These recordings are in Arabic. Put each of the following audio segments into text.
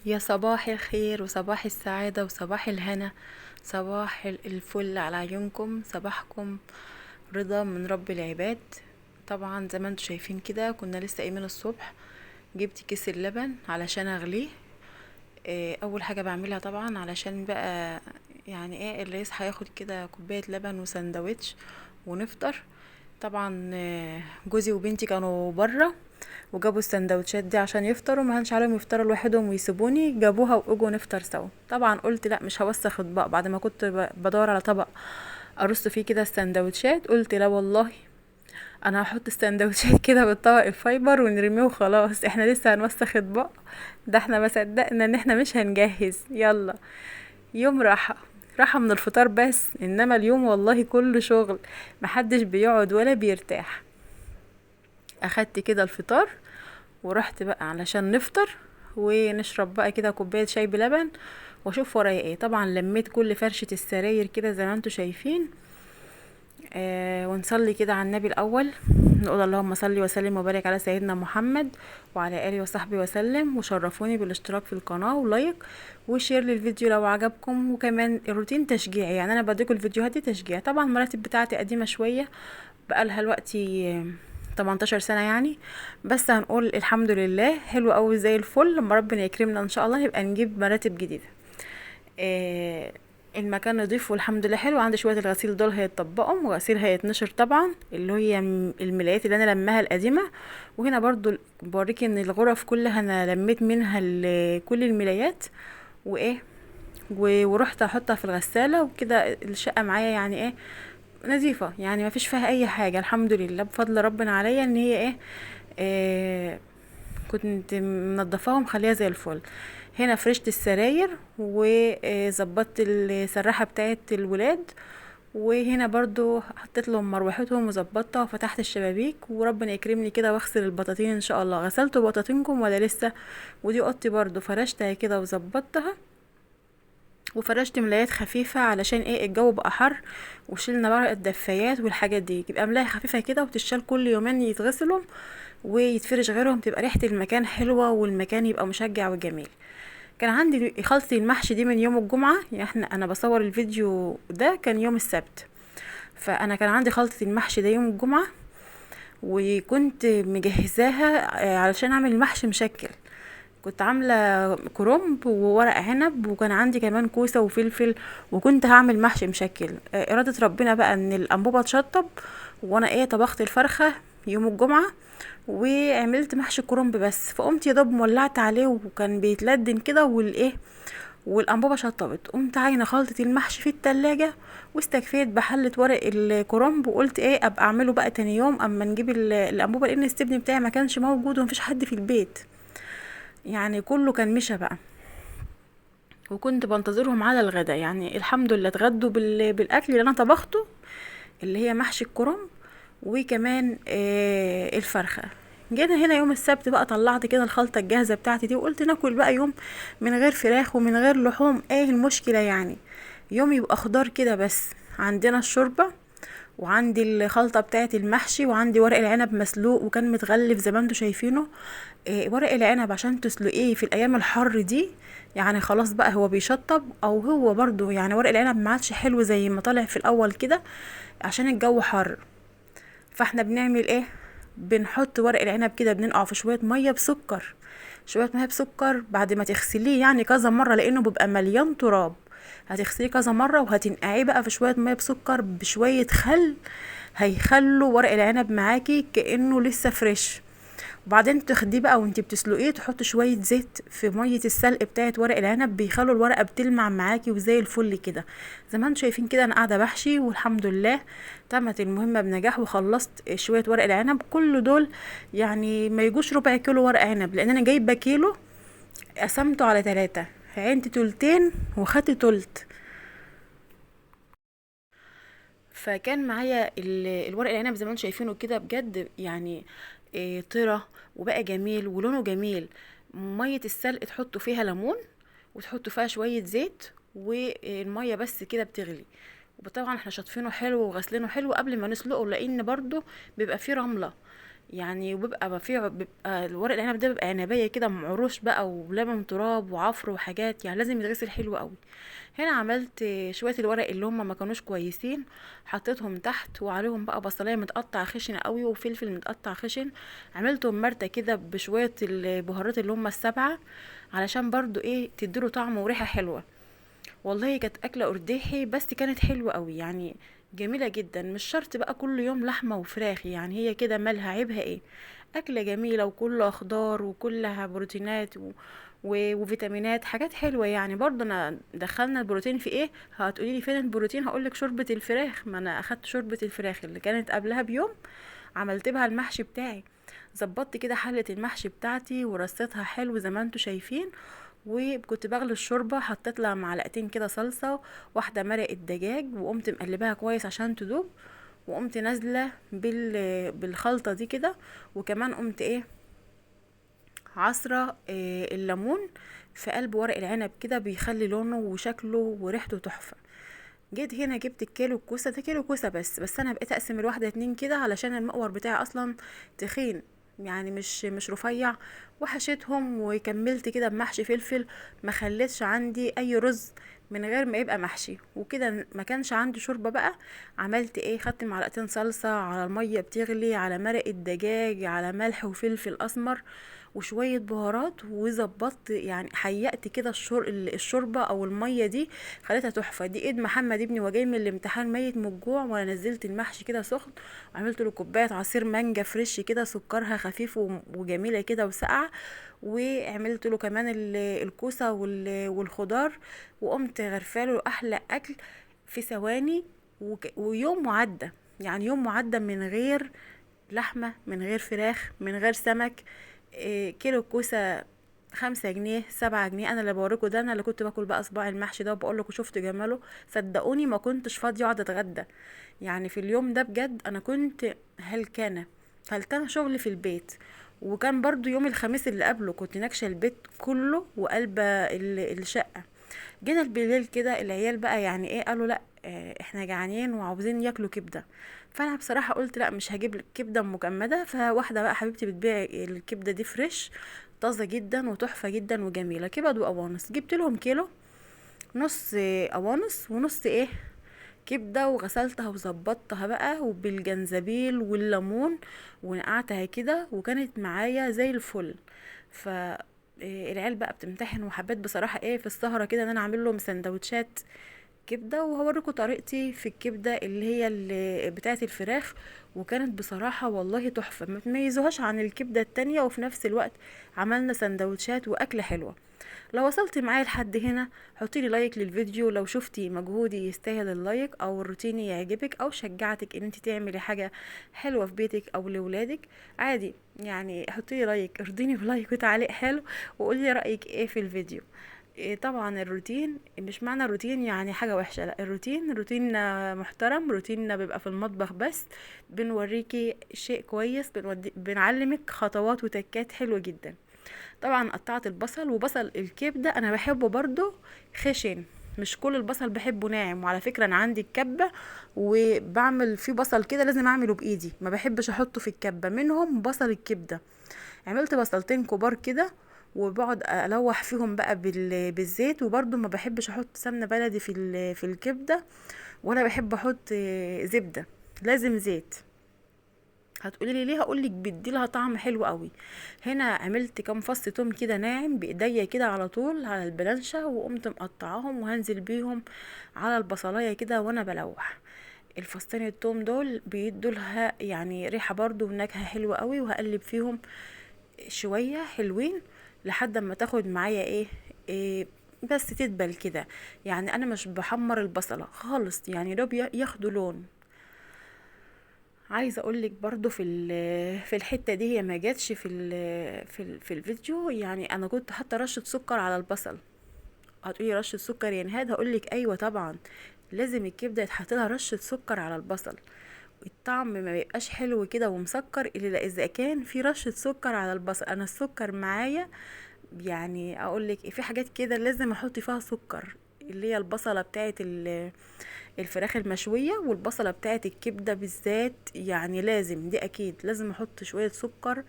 يا صباح الخير وصباح السعادة وصباح الهنا. صباح الفل على عيونكم، صباحكم رضا من رب العباد. طبعا زي ما انتوا شايفين كده، كنا لسه قايمين الصبح. جبت كيس اللبن علشان اغليه. اول حاجة بعملها طبعا علشان بقى يعني ايه اللي يصحى ياخد كده كوباية لبن وسندوتش ونفطر. طبعا جوزي وبنتي كانوا بره وجابوا السندوتشات دي عشان يفطروا، ما هنش عليهم يفطروا لوحدهم ويسيبوني، جابوها واجوا نفطر سوا. طبعا قلت لا مش هوسخ اطباق بعد ما كنت بدور على طبق ارص فيه كده السندوتشات. قلت لا والله انا هحط السندوتشات كده بالطبق الفايبر ونرميه وخلاص، احنا لسه هنوسخ اطباق؟ ده احنا ما صدقنا ان احنا مش هنجهز. يلا يوم راحة من الفطار بس، انما اليوم والله كله شغل، محدش بيقعد ولا بيرتاح. اخدت كده الفطار ورحت بقى علشان نفطر ونشرب بقى كده كوباية شاي بلبن واشوف ورايا ايه. طبعا لميت كل فرشة السراير كده زي ما انتوا شايفين. ونصلي كده على النبي الاول، نقول اللهم صل وسلم وبارك على سيدنا محمد وعلى اله وصحبه وسلم. وشرفوني بالاشتراك في القناة ولايك وشير للفيديو لو عجبكم. وكمان الروتين تشجيعي، يعني انا بديكم الفيديوهات دي تشجيع. طبعا المراتب بتاعتي قديمة شوية، بقالها دلوقتي 18 سنة يعني، بس هنقول الحمد لله حلو قوي زي الفل. لما ربنا يكرمنا ان شاء الله نبقى نجيب مراتب جديدة. آه المكان نضيف والحمد لله حلو. عندي شوية الغسيل دول هيتطبقهم، وغسيل هيتنشر طبعا اللي هي الملايات اللي انا لماها القديمة. وهنا برضو بوريك ان الغرف كلها انا لميت منها كل الملايات وايه ورحت احطها في الغسالة وكده. الشقة معايا يعني ايه نظيفة، يعني ما فيش فيها اي حاجة الحمد لله بفضل ربنا عليا ان هي ايه. آه كنت منضفاهم خليها زي الفل. هنا فرشت السراير وظبطت السراحة بتاعت الولاد، وهنا برضو حطيت لهم مروحتهم وظبطتها وفتحت الشبابيك. وربنا يكرمني كده واغسل البطاطين ان شاء الله. غسلتوا بطاطينكم ولا لسه؟ ودي اوضتي برضو فرشتها كده وظبطتها، وفرشت ملايات خفيفة علشان ايه الجو بقى حر. وشيلنا بقى الدفايات والحاجات دي، يبقى ملاية خفيفة كده وتشال كل يومين يتغسلوا ويتفرش غيرهم، تبقى ريحة المكان حلوة والمكان يبقى مشجع وجميل. كان عندي خلطة المحشي دي من يوم الجمعة، يعني انا بصور الفيديو ده كان يوم السبت، فانا كان عندي خلطة المحشي ده يوم الجمعة وكنت مجهزاها علشان اعمل المحشي مشكل. كنت عاملة كرنب وورق عنب وكان عندي كمان كوسة وفلفل، وكنت هعمل محشي مشكل. إرادة ربنا بقى ان الأنبوبة تشطب، وانا ايه طبخت الفرخة يوم الجمعة وعملت محشي كرنب بس. فقمت يا دوب مولعت عليه وكان بيتلدن كده والايه والأنبوبة شطبت. قمت عاينة خلطة المحشي في التلاجة واستكفيت بحلة ورق الكرنب، وقلت ايه ابقى اعمله بقى تاني يوم اما نجيب الأنبوبة، لان الستبن بتاعي ما كانش موجود ومفيش حد في البيت، يعني كله كان مشى بقى. وكنت بنتظرهم على الغدا، يعني الحمد لله اتغدوا بالاكل اللي انا طبخته اللي هي محشي الكرنب وكمان الفرخه. جينا هنا يوم السبت بقى طلعت كده الخلطه الجاهزه بتاعتي دي وقلت ناكل بقى يوم من غير فراخ ومن غير لحوم. ايه المشكله يعني؟ يوم يبقى خضار كده بس. عندنا الشوربه وعندي الخلطة بتاعت المحشي وعندي ورق العنب مسلوق وكان متغلف زي ما انتوا شايفينه. ورق العنب عشان تسلقيه في الايام الحر دي يعني خلاص بقى هو بيشطب، او هو برضو يعني ورق العنب ما عادش حلو زي ما طالع في الاول كده عشان الجو حر. فاحنا بنعمل ايه؟ بنحط ورق العنب كده بننقعه في شوية مية بسكر، شوية مية بسكر بعد ما تغسليه يعني كذا مرة لانه بيبقى مليان تراب. هتغسليه كذا مرة وهتنقعيه بقى في شوية مية بسكر بشوية خل، هيخلوا ورق العنب معاكي كأنه لسه فريش. وبعدين تاخديه بقى وانتي بتسلقيه تحط شوية زيت في مية السلق بتاعت ورق العنب، بيخلوا الورقة بتلمع معاكي وزي الفل كده. زي ما انتوا شايفين كده انا قاعدة بحشي والحمد لله تمت المهمة بنجاح وخلصت شوية ورق العنب. كل دول يعني ما يجوش ربع كيلو ورق عنب لان انا جايبة كيلو قسمته على 3، عينت تلتين وخدت تلت. فكان معايا الورق العنب زي ما انتم شايفينه كده بجد يعني طرى وبقى جميل ولونه جميل. مية السلق تحطوا فيها ليمون وتحطوا فيها شوية زيت والمية بس كده بتغلي. وطبعا احنا شاطفينه حلو وغسلينه حلو قبل ما نسلقه لان برضو بيبقى فيه رملة. يعني. وبيبقى بيبقى الورق العنب ده بيبقى عنبية كده معروش بقى ولمم تراب وعفر وحاجات، يعني لازم يتغسل حلو قوي. هنا عملت شوية الورق اللي هم ما كانوش كويسين، حطيتهم تحت، وعليهم بقى بصلايه متقطع خشن قوي وفلفل متقطع خشن. عملتهم مرتة كده بشوية البهارات اللي هم السبعة، علشان برضو ايه تديله طعم وريحة حلوة. والله كانت اكله ارداحي بس كانت حلوه قوي يعني، جميله جدا. مش شرط بقى كل يوم لحمه وفراخ، يعني هي كده مالها عيبها ايه؟ اكله جميله وكلها خضار وكلها بروتينات وفيتامينات، حاجات حلوه يعني. برضه انا دخلنا البروتين في ايه؟ هتقولي لي فين البروتين؟ هقولك شوربه الفراخ. ما انا اخدت شوربه الفراخ اللي كانت قبلها بيوم، عملت بها المحشي بتاعي. ظبطت كده حلة المحشي بتاعتي ورصيتها حلو زي ما انتوا شايفين. وكنت بغلي الشوربة، حطيت لها معلقتين كده صلصة، واحدة مرقة دجاج، وقمت مقلباها كويس عشان تدوب. وقمت نازلة بالخلطة دي كده. وكمان قمت ايه، عصرة الليمون في قلب ورق العنب كده، بيخلي لونه وشكله وريحته تحفة. جيت هنا جبت الكيلو الكوسه ده، كيلو كوسه بس انا بقيت اقسم الواحده اتنين كده علشان المقور بتاعي اصلا تخين، يعني مش رفيع. وحشيتهم وكملت كده بمحشي فلفل. ما خليتش عندي اي رز من غير ما يبقى محشي وكده. ما كانش عندي شوربه بقى. عملت ايه؟ خدت معلقتين صلصه على الميه بتغلي، على مرقه دجاج، على ملح وفلفل اسمر وشويه بهارات، وظبطت يعني حيقت كده الشوربه او الميه دي، خليتها تحفه. دي ايد محمد ابني وجاي من الامتحان ميت من الجوع، وانا نزلت المحشي كده سخن، وعملت له كوبايه عصير مانجا فريش كده، سكرها خفيف وجميله كده وساقعه. وعملت له كمان الكوسه والخضار، وقمت غرفاله احلى اكل في ثواني. ويوم معدى، يعني يوم معدى من غير لحمة، من غير فراخ، من غير سمك. كيلو كوسة 5 جنيه 7 جنيه. انا اللي بوريكوا ده، انا اللي كنت باكل بقى صباع المحشي ده وبقول لكم شفت جماله. صدقوني ما كنتش فاضيه اقعد اتغدى، يعني في اليوم ده بجد انا كنت هلكانه شغل في البيت. وكان برضو يوم الخميس اللي قبله كنت ناكشه البيت كله وقلبه الشقه. جينا بالليل كده العيال بقى يعني ايه، قالوا لا احنا جعانين وعاوزين ياكلوا كبده. فانا بصراحه قلت لا، مش هجيب كبده مجمده. فواحده بقى حبيبتي بتبيع الكبده دي فريش، طازه جدا وتحفه جدا وجميله. كبد وقوانص، جبت لهم كيلو، نص قوانص ونص ايه كبده، وغسلتها وظبطتها بقى وبالجنزبيل والليمون، ونقعتها كده وكانت معايا زي الفل. ف العيال بقى بتمتحن، وحبيت بصراحه ايه في السهره كده ان انا اعمل لهم سندوتشات كبده. وهوريكم طريقتي في الكبده اللي هي اللي بتاعه الفراخ. وكانت بصراحه والله تحفه، ما تميزوهاش عن الكبده التانية، وفي نفس الوقت عملنا سندوتشات واكله حلوه. لو وصلت معايا لحد هنا حطيلي لايك للفيديو، لو شفتي مجهودي يستاهل اللايك، او الروتين يعجبك، او شجعتك ان انت تعملي حاجه حلوه في بيتك او لولادك، عادي يعني حطيلي لايك، ارضيني بلايك وتعليق حلو، وقولي رايك ايه في الفيديو. إيه طبعا الروتين مش معنى الروتين يعني حاجة وحشة، لا، الروتين روتيننا محترم، روتيننا بيبقى في المطبخ بس، بنوريكي شيء كويس، بنعلمك خطوات وتكات حلوة جدا. طبعا قطعت البصل، وبصل الكبدة انا بحبه برضو خشن، مش كل البصل بحبه ناعم. وعلى فكرة انا عندي الكبة وبعمل فيه بصل كده لازم اعمله بايدي، ما بحبش احطه في الكبة، منهم بصل الكبدة. عملت بصلتين كبار كده، وبقعد الوح فيهم بقى بالزيت. وبرضو ما بحبش احط سمنة بلدي في الكبدة، ولا بحب احط زبدة، لازم زيت. هتقولي لي ليه؟ هقولك بيدي لها طعم حلو قوي. هنا عملت كام فص توم كده ناعم بايديا كده على طول على البلانشة، وقمت مقطعاهم وهنزل بيهم على البصلايه كده وانا بلوح. الفصين التوم دول بيدوا لها يعني ريحه برضو ونكهه حلوه قوي. وهقلب فيهم شويه حلوين لحد ما تاخد معايا إيه بس تدبل كده. يعني انا مش بحمر البصله خالص، يعني دوب ياخدوا لون. عايزه اقولك برضو في الحته دي، هي ما جاتش في الفيديو، يعني انا كنت حاطه رشه سكر على البصل. هتقولي رشه سكر يا نهاد؟ هقولك ايوه طبعا، لازم الكبده يتحط لها رشه سكر على البصل. الطعم ما بيبقاش حلو كده ومسكر الا اذا كان في رشه سكر على البصل. انا السكر معايا يعني اقولك في حاجات كده لازم احط فيها سكر، اللي هي البصلة بتاعت الفراخ المشوية، والبصلة بتاعت الكبدة بالذات. يعني لازم دي اكيد لازم احط شوية سكر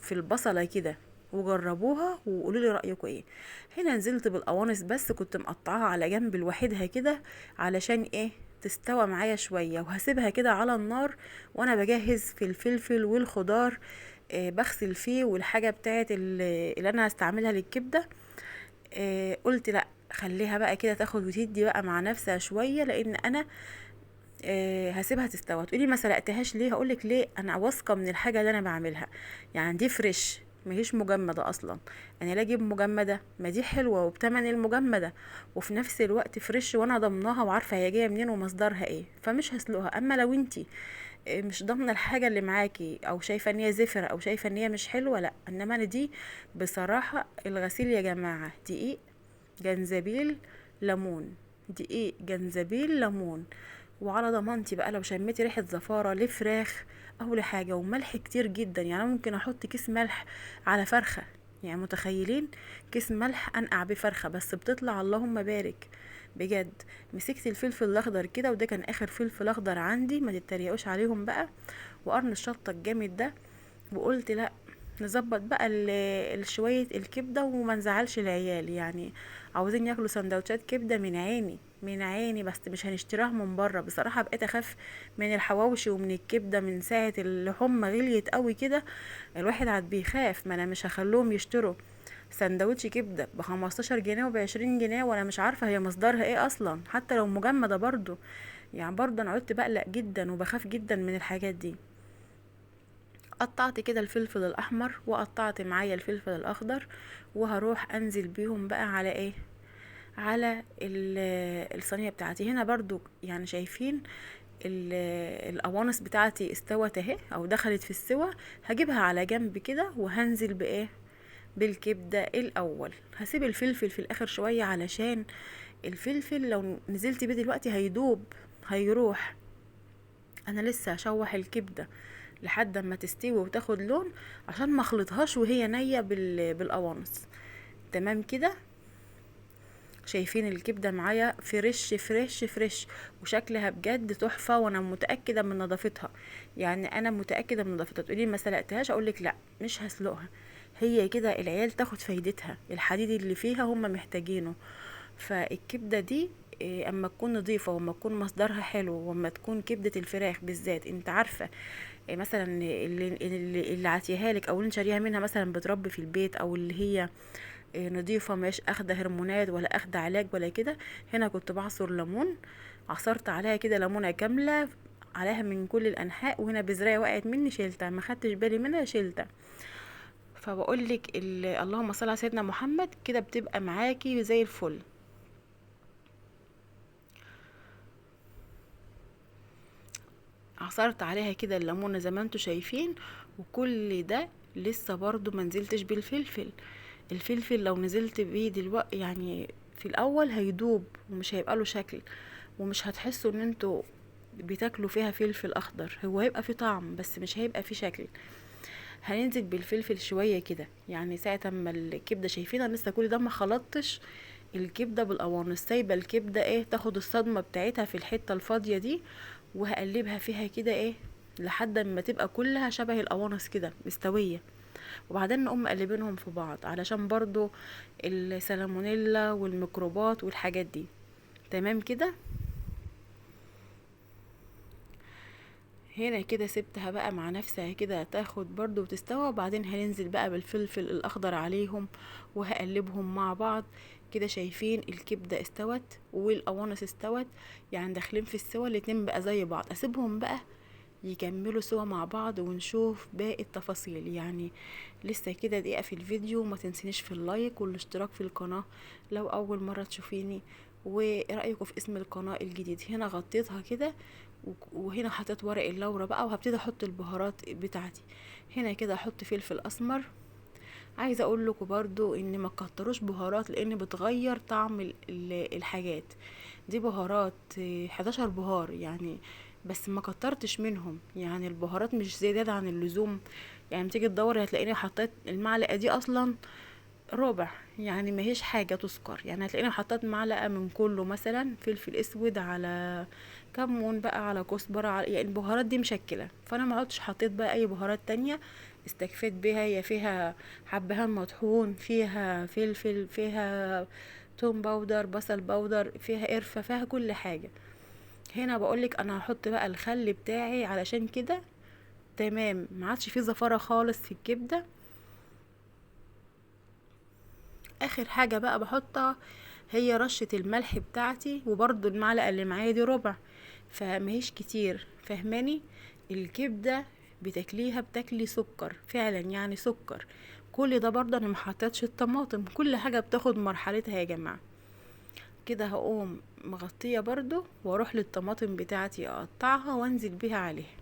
في البصلة كده، وجربوها وقولوا لي رأيكم ايه. هنا نزلت بالقوانص، بس كنت مقطعاها على جنب لوحدها كده علشان ايه، تستوى معايا شوية، وهسيبها كده على النار وانا بجهز في الفلفل والخضار. بغسل فيه والحاجة بتاعت اللي انا هستعملها للكبدة. قلت لا، خليها بقى كده تاخد وتدي بقى مع نفسها شوية، لان انا هسيبها تستوى. تقولي ما سلقتهاش ليه؟ هقولك ليه، انا واثقه من الحاجه اللي انا بعملها. يعني دي فريش، مهيش مجمده اصلا. انا لا اجيب مجمده، ما دي حلوه وبتمن المجمده، وفي نفس الوقت فريش، وانا ضمناها وعارفه هي جايه منين ومصدرها ايه، فمش هسلقها. اما لو انتي مش ضامنه الحاجه اللي معاكي، او شايفه ان هي زفره، او شايفه ان هي مش حلوه، لا. انما انا دي بصراحه الغسيل يا جماعه دقيق، جنزبيل، ليمون. دقيق، جنزبيل، ليمون. وعلى ضمانتي بقى لو شميتي ريحة زفارة لفراخ او لحاجة، وملح كتير جدا. يعني ممكن احط كيس ملح على فرخة، يعني متخيلين؟ كيس ملح انقع بيه فرخة، بس بتطلع اللهم بارك بجد. مسكت الفلفل الاخضر كده، وده كان اخر فلفل اخضر عندي، ما تتريقوش عليهم بقى، وقرن الشطة الجامد ده. وقلت لا، نظبط بقى شوية الكبدة وما نزعلش العيال. يعني عاوزين ياكلوا سندوتشات كبدة من عيني، من عيني، بس مش هنشتراها من بره. بصراحة بقيت اخاف من الحواوشي ومن الكبدة من ساعة اللحوم ما غليت قوي كده. الواحد عاد بيخاف، ما انا مش هخلوهم يشتروا سندوتش كبدة ب15 جنيه وب20 جنيه، وانا مش عارفة هي مصدرها ايه اصلا، حتى لو مجمدة برضو. يعني برضو انا قلت بقلق جدا وبخاف جدا من الحاجات دي. قطعت كده الفلفل الاحمر، وقطعت معايا الفلفل الاخضر، وهروح انزل بيهم بقى على ايه، على الصينيه بتاعتي. هنا برضو يعني شايفين القوانص بتاعتي استوت اهي، او دخلت في السوا. هجيبها على جنب كده، وهنزل بايه، بالكبده الاول. هسيب الفلفل في الاخر شويه، علشان الفلفل لو نزلت بيه دلوقتي هيدوب، هيروح. انا لسه هشوح الكبده لحد ما تستوي وتاخد لون، عشان ما اخلطهاش وهي نيه بالقوانص. تمام كده. شايفين الكبده معايا فريش فريش فريش، وشكلها بجد تحفه، وانا متاكده من نظافتها. يعني انا متاكده من نظافتها. تقولي ما سلقتهاش، اقولك لا، مش هسلقها. هي كده العيال تاخد فايدتها، الحديد اللي فيها هم محتاجينه. فالكبده دي اما تكون نظيفه، واما تكون مصدرها حلو، واما تكون كبده الفراخ بالذات انت عارفه مثلا اللي عاتيها لك، او اللي انت شاريها منها مثلا بتربي في البيت، او اللي هي نضيفة، مش اخده هرمونات ولا اخده علاج ولا كده. هنا كنت بعصر ليمون، عصرت عليها كده ليمونة كاملة عليها من كل الانحاء، وهنا بذرايه وقعت مني شيلتها، ما خدتش بالي منها شيلتها. فبقول لك اللهم صل على سيدنا محمد، كده بتبقى معاكي زي الفل. عصرت عليها كده الليمونه زي ما انتوا شايفين، وكل ده لسه برضو ما نزلتش بالفلفل. الفلفل لو نزلت بيه دلوقتي يعني في الاول هيدوب، ومش هيبقى له شكل، ومش هتحسوا ان انتوا بتاكلوا فيها فلفل اخضر. هو هيبقى فيه طعم، بس مش هيبقى فيه شكل. هننزل بالفلفل شويه كده، يعني ساعه ما الكبده، شايفين انا لسه كل ده ما خلطتش الكبده بالقوانص، سايبه الكبده ايه تاخد الصدمه بتاعتها في الحته الفاضيه دي. وهقلبها فيها كده ايه لحد ما تبقى كلها شبه القوانص كده مستويه. وبعدين نقوم مقلبينهم في بعض، علشان برضو السالمونيلا والميكروبات والحاجات دي. تمام كده. هنا كده سبتها بقى مع نفسها كده تاخد برضو وتستوى، وبعدين هننزل بقى بالفلفل الاخضر عليهم، وهقلبهم مع بعض. كده شايفين الكبدة استوت والقوانص استوت، يعني داخلين في السوا الاتنين بقى زي بعض. اسيبهم بقى يكملوا سوا مع بعض، ونشوف باقي التفاصيل. يعني لسه كده دقيقة في الفيديو، وما تنسينيش في اللايك والاشتراك في القناة لو اول مرة تشوفيني. ورأيكم في اسم القناة الجديد. هنا غطيتها كده، وهنا حطيت ورق اللورة بقى، وهبتدي احط البهارات بتاعتي. هنا كده احط فلفل اسمر. عايزه اقول لكم برضو ان ما تكتروش بهارات، لان بتغير طعم الحاجات دي. بهارات 11 بهار يعني، بس ما كترتش منهم. يعني البهارات مش زيادة عن اللزوم. يعني تيجي تدوري هتلاقيني حطيت المعلقه دي اصلا ربع، يعني ماهيش حاجة تذكر. يعني هتلاقيني حطيت معلقة من كله، مثلا فلفل اسود على كمون بقى على كزبرة على يعني البهارات دي مشكلة، فانا ما عدتش حطيت بقى اي بهارات تانية. استكفيت بيها، هي فيها حبهان مطحون، فيها فلفل، فيها توم باودر، بصل باودر، فيها قرفة، فيها كل حاجة. هنا بقولك انا هحط بقى الخل بتاعي، علشان كده تمام ما عادش فيه زفارة خالص في الكبدة. اخر حاجة بقى بحطها هي رشة الملح بتاعتي، وبرضو المعلقة اللي معايا دي ربع، فمهيش كتير، فهماني؟ الكبدة بتاكليها بتاكلي سكر فعلا، يعني سكر. كل ده برضه انا محطتش الطماطم، كل حاجة بتاخد مرحلتها يا جماعة. كده هقوم مغطية برضو، واروح للطماطم بتاعتي اقطعها وانزل بيها عليها،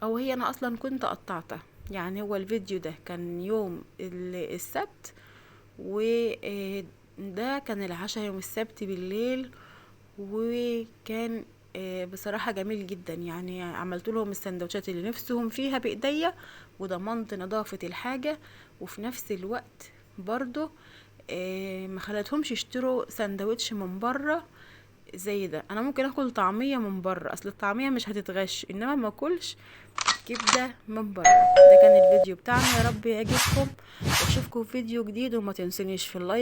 او هي انا اصلا كنت قطعتها. يعني هو الفيديو ده كان يوم السبت، وده كان العشاء يوم السبت بالليل، وكان بصراحة جميل جدا. يعني عملت لهم السندوتشات اللي نفسهم فيها بإيديا، وضمنت نظافة الحاجة، وفي نفس الوقت برضو ما خلتهمش يشتروا سندوتش من بره زي ده. انا ممكن اكل طعمية من بره، اصل الطعمية مش هتتغش، انما ما اكلش كبدة من بره. ده كان الفيديو بتاعنا، يا رب يعجبكم، واشوفكم في فيديو جديد، وما تنسونيش في اللايك